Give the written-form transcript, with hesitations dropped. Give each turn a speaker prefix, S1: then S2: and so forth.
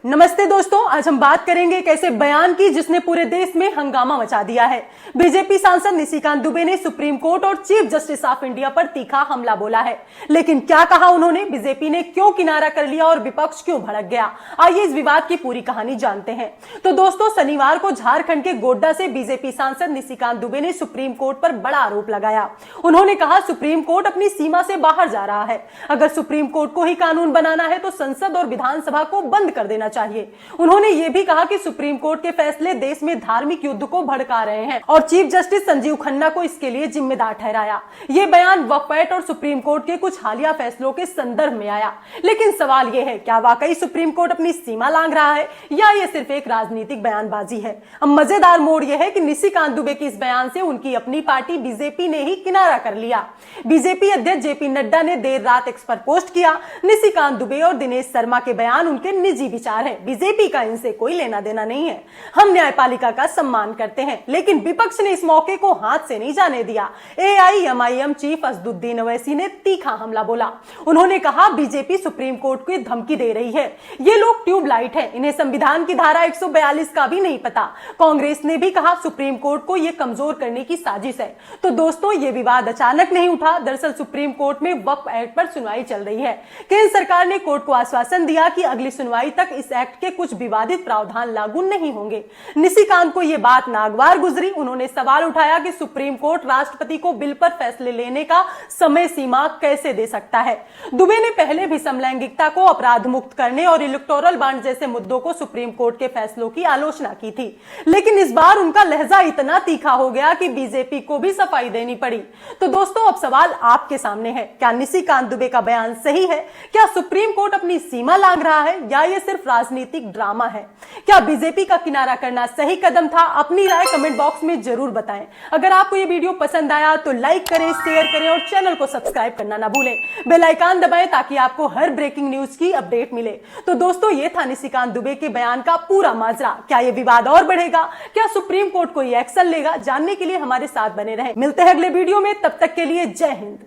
S1: नमस्ते दोस्तों, आज हम बात करेंगे एक ऐसे बयान की जिसने पूरे देश में हंगामा मचा दिया है। बीजेपी सांसद निशिकांत दुबे ने सुप्रीम कोर्ट और चीफ जस्टिस ऑफ इंडिया पर तीखा हमला बोला है। लेकिन क्या कहा उन्होंने, बीजेपी ने क्यों किनारा कर लिया और विपक्ष क्यों भड़क गया, आइए इस विवाद की पूरी कहानी जानते हैं। तो दोस्तों, शनिवार को झारखंड के गोड्डा से बीजेपी सांसद निशिकांत दुबे ने सुप्रीम कोर्ट पर बड़ा आरोप लगाया। उन्होंने कहा सुप्रीम कोर्ट अपनी सीमा से बाहर जा रहा है। अगर सुप्रीम कोर्ट को ही कानून बनाना है तो संसद और विधानसभा को बंद कर देना चाहिए। उन्होंने ये भी कहा कि सुप्रीम कोर्ट के फैसले देश में धार्मिक युद्ध को भड़का रहे हैं और चीफ जस्टिस संजीव खन्ना को इसके लिए जिम्मेदार ठहराया। ये बयान वक्फ एक्ट और सुप्रीम कोर्ट के कुछ हालिया फैसलों के संदर्भ में आया। लेकिन सवाल ये है, क्या वाकई सुप्रीम कोर्ट अपनी सीमा लांघ रहा है या ये सिर्फ एक राजनीतिक बयानबाजी है। अब मजेदार मोड़ यह है कि निशिकांत दुबे के इस बयान से उनकी अपनी पार्टी बीजेपी ने ही किनारा कर लिया। बीजेपी अध्यक्ष जेपी नड्डा ने देर रात एक्स पर पोस्ट किया, निशिकांत दुबे और दिनेश शर्मा के बयान उनके निजी विचार हैं, बीजेपी का इनसे कोई लेना देना नहीं है। हम न्यायपालिका का सम्मान करते हैं। लेकिन विपक्ष ने इस मौके को हाथ से नहीं जाने दिया। एआईएमआईएम चीफ असदुद्दीन ओवैसी ने तीखा हमला बोला। उन्होंने कहा बीजेपी सुप्रीम कोर्ट को धमकी दे रही है। ये लोग ट्यूबलाइट हैं, इन्हें संविधान की धारा 142 का भी नहीं पता। कांग्रेस ने भी कहा सुप्रीम कोर्ट को यह कमजोर करने की साजिश है। तो दोस्तों, ये विवाद अचानक नहीं उठा। दरअसल सुप्रीम कोर्ट में वक्फ एक्ट पर सुनवाई चल रही है। केंद्र सरकार ने कोर्ट को आश्वासन दिया कि अगली सुनवाई तक इस एक्ट के कुछ विवादित प्रावधान लागू नहीं होंगे। निशिकांत को यह बात नागवार गुजरी। उन्होंने सवाल उठाया कि सुप्रीम कोर्ट राष्ट्रपति को बिल पर फैसले लेने का समय सीमा कैसे दे सकता है। दुबे ने पहले भी समलैंगिकता को अपराध मुक्त करने और इलेक्टोरल बॉन्ड जैसे मुद्दों को सुप्रीम कोर्ट के फैसलों की आलोचना की थी। लेकिन इस बार उनका लहजा इतना तीखा हो गया कि बीजेपी को भी सफाई देनी पड़ी। तो दोस्तों, अब सवाल आपके सामने है, क्या निशिकांत दुबे का बयान सही है? क्या सुप्रीम कोर्ट अपनी सीमा लांघ रहा है या ये सिर्फ राजनीतिक ड्रामा है? क्या बीजेपी का किनारा करना सही कदम था? अपनी राय कमेंट बॉक्स में जरूर बताएं। अगर आपको ये वीडियो पसंद आया तो लाइक करें, शेयर करें और चैनल को सब्सक्राइब करना ना भूलें। बेल आइकन दबाएं ताकि आपको हर ब्रेकिंग न्यूज की अपडेट मिले। तो दोस्तों, ये था निशिकांत दुबे के बयान का पूरा माजरा। क्या ये विवाद और बढ़ेगा? क्या सुप्रीम कोर्ट कोई एक्शन लेगा? जानने के लिए हमारे साथ बने रहें। मिलते हैं अगले वीडियो में, तब तक के लिए जय हिंद।